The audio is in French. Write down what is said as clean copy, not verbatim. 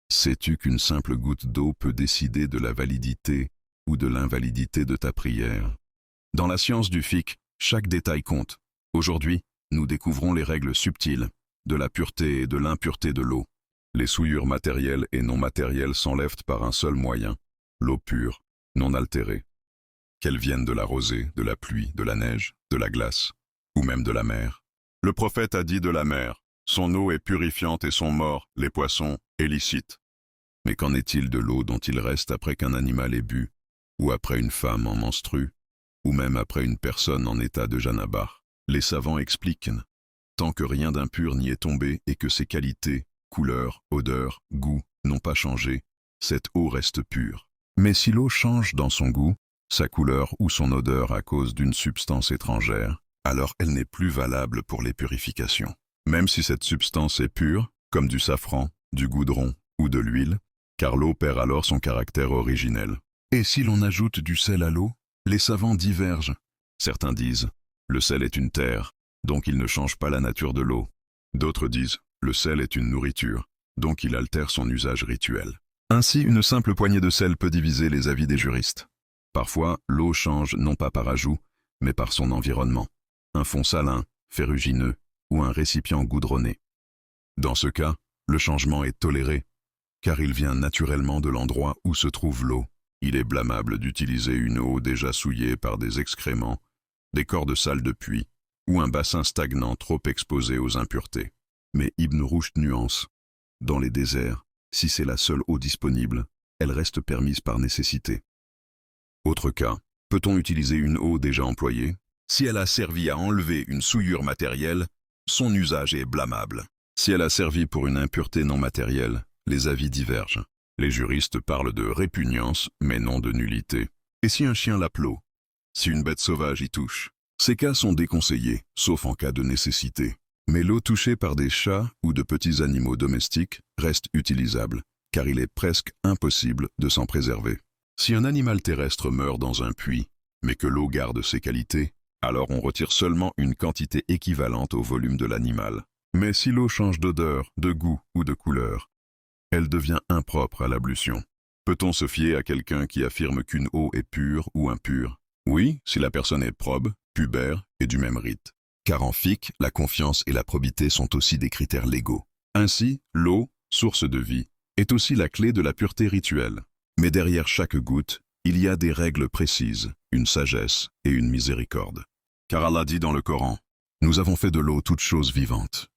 Sais-tu qu'une simple goutte d'eau peut décider de la validité ou de l'invalidité de ta prière? Dans la science du fiqh, chaque détail compte. Aujourd'hui, nous découvrons les règles subtiles de la pureté et de l'impureté de l'eau. Les souillures matérielles et non matérielles s'enlèvent par un seul moyen, l'eau pure, non altérée. Qu'elle vienne de la rosée, de la pluie, de la neige, de la glace, ou même de la mer. Le prophète a dit de la mer, son eau est purifiante et son mort, les poissons, est licite. Mais qu'en est-il de l'eau dont il reste après qu'un animal ait bu, ou après une femme en menstrue, ou même après une personne en état de janaba? Les savants expliquent, tant que rien d'impur n'y est tombé et que ses qualités, couleur, odeur, goût, n'ont pas changé, cette eau reste pure. Mais si l'eau change dans son goût, sa couleur ou son odeur à cause d'une substance étrangère, alors elle n'est plus valable pour les purifications. Même si cette substance est pure, comme du safran, du goudron ou de l'huile, car l'eau perd alors son caractère originel. Et si l'on ajoute du sel à l'eau, les savants divergent. Certains disent, le sel est une terre, donc il ne change pas la nature de l'eau. D'autres disent, le sel est une nourriture, donc il altère son usage rituel. Ainsi, une simple poignée de sel peut diviser les avis des juristes. Parfois, l'eau change non pas par ajout, mais par son environnement. Un fond salin, ferrugineux, ou un récipient goudronné. Dans ce cas, le changement est toléré, car il vient naturellement de l'endroit où se trouve l'eau. Il est blâmable d'utiliser une eau déjà souillée par des excréments, des corps de salle de puits, ou un bassin stagnant trop exposé aux impuretés. Mais Ibn Rushd nuance. Dans les déserts, si c'est la seule eau disponible, elle reste permise par nécessité. Autre cas, peut-on utiliser une eau déjà employée? Si elle a servi à enlever une souillure matérielle, son usage est blâmable. Si elle a servi pour une impureté non matérielle, les avis divergent. Les juristes parlent de répugnance, mais non de nullité. Et si un chien lappe l'eau? Si une bête sauvage y touche? Ces cas sont déconseillés, sauf en cas de nécessité. Mais l'eau touchée par des chats ou de petits animaux domestiques reste utilisable, car il est presque impossible de s'en préserver. Si un animal terrestre meurt dans un puits, mais que l'eau garde ses qualités, alors on retire seulement une quantité équivalente au volume de l'animal. Mais si l'eau change d'odeur, de goût ou de couleur, elle devient impropre à l'ablution. Peut-on se fier à quelqu'un qui affirme qu'une eau est pure ou impure? Oui, si la personne est probe, pubère et du même rite. Car en fiqh, la confiance et la probité sont aussi des critères légaux. Ainsi, l'eau, source de vie, est aussi la clé de la pureté rituelle. Mais derrière chaque goutte, il y a des règles précises, une sagesse et une miséricorde. Car Allah dit dans le Coran, « Nous avons fait de l'eau toute chose vivante.